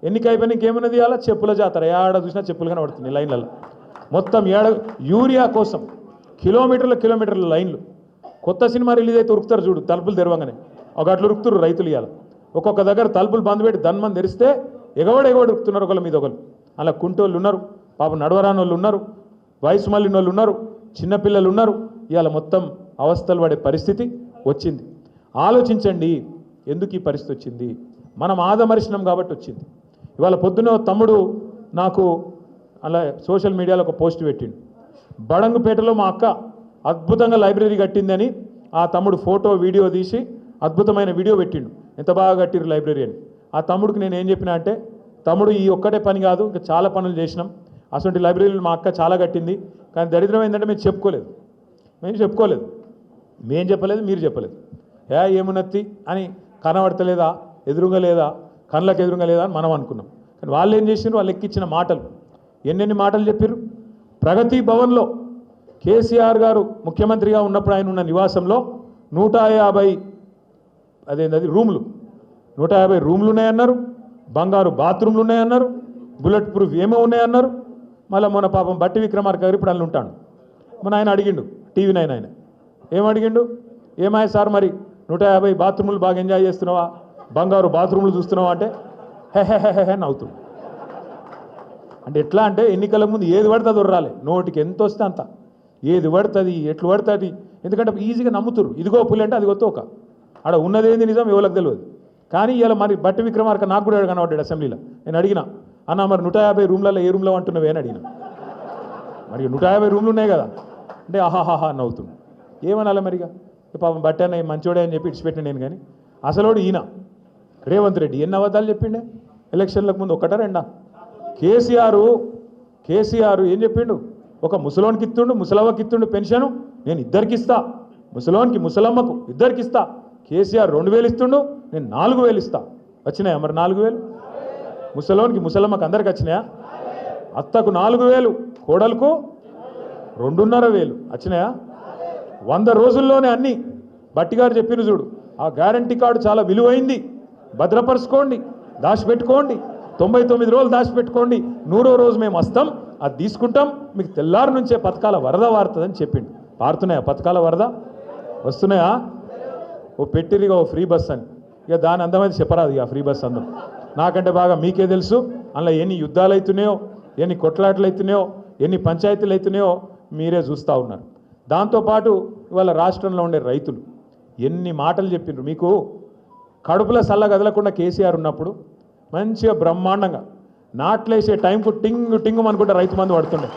ఎన్నిక అయిపోయినా ఇంకేమున్నది అలా చెప్పుల జాతర ఏడ చూసినా చెప్పులు కనబడుతుంది లైన్లలో మొత్తం ఏడ యూరియా కోసం కిలోమీటర్ల లైన్లు కొత్త సినిమా రిలీజ్ అయితే ఉరుకుతారు చూడు తలుపులు తెరవంగానే ఒక అట్లు ఉరుకుతారు రైతులు ఇవాళ ఒక్కొక్క దగ్గర తలుపులు బంద్ పెట్టి దన్మని తెరిస్తే ఎగవడు ఉరుకుతున్నారు ఒకళ్ళ మీద ఒకళ్ళు అలా కుంటోళ్ళు ఉన్నారు పాపం నడవరాని వాళ్ళు ఉన్నారు వయసు మళ్ళిన వాళ్ళు ఉన్నారు చిన్నపిల్లలు ఉన్నారు ఇవాళ మొత్తం అవస్థలు పడే పరిస్థితి వచ్చింది ఆలోచించండి ఎందుకు ఈ పరిస్థితి వచ్చింది మనం ఆదమర్శనం కాబట్టి వచ్చింది ఇవాళ పొద్దున తమ్ముడు నాకు అలా సోషల్ మీడియాలో ఒక పోస్ట్ పెట్టిండు బడంగుపేటలో మా అక్క అద్భుతంగా లైబ్రరీ కట్టిందని ఆ తమ్ముడు ఫోటో వీడియో తీసి అద్భుతమైన వీడియో పెట్టిండు ఎంత బాగా కట్టిరు లైబ్రరీ అని ఆ తమ్ముడికి నేను ఏం చెప్పినా అంటే తమ్ముడు ఈ ఒక్కటే పని కాదు ఇంకా చాలా పనులు చేసినాం అసలు లైబ్రరీలు మా అక్క చాలా కట్టింది కానీ దరిద్రం ఏంటంటే మేము చెప్పుకోలేదు మేము చెప్పలేదు మీరు చెప్పలేదు ఏమున్నత్తి అని కనబడతలేదా ఎదురుగా లేదా కళ్ళకు ఎదురుగా లేదా అని మనం అనుకున్నాం కానీ వాళ్ళు ఏం చేసినారు వాళ్ళు ఎక్కించిన మాటలు ఎన్నెన్ని మాటలు చెప్పారు ప్రగతి భవన్లో కేసీఆర్ గారు ముఖ్యమంత్రిగా ఉన్నప్పుడు ఆయన ఉన్న నివాసంలో 150 రూములు 150 రూములు ఉన్నాయన్నారు బంగారు బాత్రూమ్లు ఉన్నాయన్నారు బుల్లెట్ ప్రూఫ్ ఏమో ఉన్నాయన్నారు మళ్ళీ మొన్న పాపం బట్టి విక్రమార్క గారు ఇప్పుడు అల్లు ఉంటాడు మొన్న ఆయన అడిగిండు టీవీ నైన్ ఆయన ఏమడిగిండు ఏమాయ సార్ మరి 150 బాత్రూములు బాగా ఎంజాయ్ చేస్తున్నావా బంగారు బాత్రూములు చూస్తున్నావా అంటే హెహెహెహె నవ్వుతుంది అంటే ఎట్లా అంటే ఎన్నికల ముందు ఏది పడుతుంది ఉర్రాలి నోటికి ఎంత వస్తే అంత ఏది పడుతుంది ఎట్లు పడుతుంది ఎందుకంటే ఈజీగా నమ్ముతురు ఇదిగో పులి అంటే అది తోక ఆడ ఉన్నదేంది నిజం ఎవరికి తెలియదు కానీ ఇలా మరి బట్టి విక్రమార్క నాకు కూడా కనబడ్డాడు అసెంబ్లీలో నేను అడిగిన అన్న మరి 150 రూమ్లలో ఏ రూమ్లో అంటున్నావే అని అడిగిన మరి 150 రూమ్లు ఉన్నాయి కదా అంటే ఆహాహాహా నవ్వుతుంది ఏమనాలి మరిగా పాపం బట్టి అన్న మంచోడే అని చెప్పి ఇడిచిపెట్టిన నేను కానీ అసలోడు ఈయన రేవంత్ రెడ్డి ఎన్ని అబద్ధాలు చెప్పిండే ఎలక్షన్లకు ముందు ఒకటా రెండా కేసీఆర్ ఏం చెప్పిండు ఒక ముసలోనికి ఇస్తుండు ముసలవ్వకి ఇస్తుండు పెన్షను నేను ఇద్దరికి ఇస్తా ముసలోనికి ముసలమ్మకు ఇద్దరికి ఇస్తా కేసీఆర్ 2000 ఇస్తుండు నేను 4000 ఇస్తా వచ్చినాయా మరి 4000 ముసలోనికి ముసలమ్మకు అందరికి వచ్చినాయా అత్తకు 4000 కోడలకు 2500 వచ్చినాయా 100 రోజుల్లోనే అన్నీ బట్టిగారు చెప్పిన చూడు ఆ గ్యారంటీ కార్డు చాలా విలువైంది భద్రపరచుకోండి దాచిపెట్టుకోండి 99 రోజులు దాచిపెట్టుకోండి 100వ రోజు మేము వస్తాం అది తీసుకుంటాం మీకు తెల్లారి నుంచే పథకాల వరద వారుతుందని చెప్పిండు పారుతున్నాయా పథకాల వరద వస్తున్నాయా ఓ పెట్టిరిగా ఓ ఫ్రీ బస్ అని ఇక దాని అందమైతే చెప్పరాదు ఇక ఫ్రీ బస్ అందం నాకంటే బాగా మీకే తెలుసు అందులో ఎన్ని యుద్ధాలు అవుతున్నాయో ఎన్ని కొట్లాటలు అవుతున్నాయో ఎన్ని పంచాయతీలు అవుతున్నాయో మీరే చూస్తూ ఉన్నారు దాంతోపాటు ఇవాళ రాష్ట్రంలో ఉండే రైతులు ఎన్ని మాటలు చెప్పిండ్రు మీకు కడుపుల సల్ల కదలకుండా కేసీఆర్ ఉన్నప్పుడు మంచిగా బ్రహ్మాండంగా నాట్లేసే టైంకు టింగు టింగు అనుకుంటే రైతు మందు పడుతుండే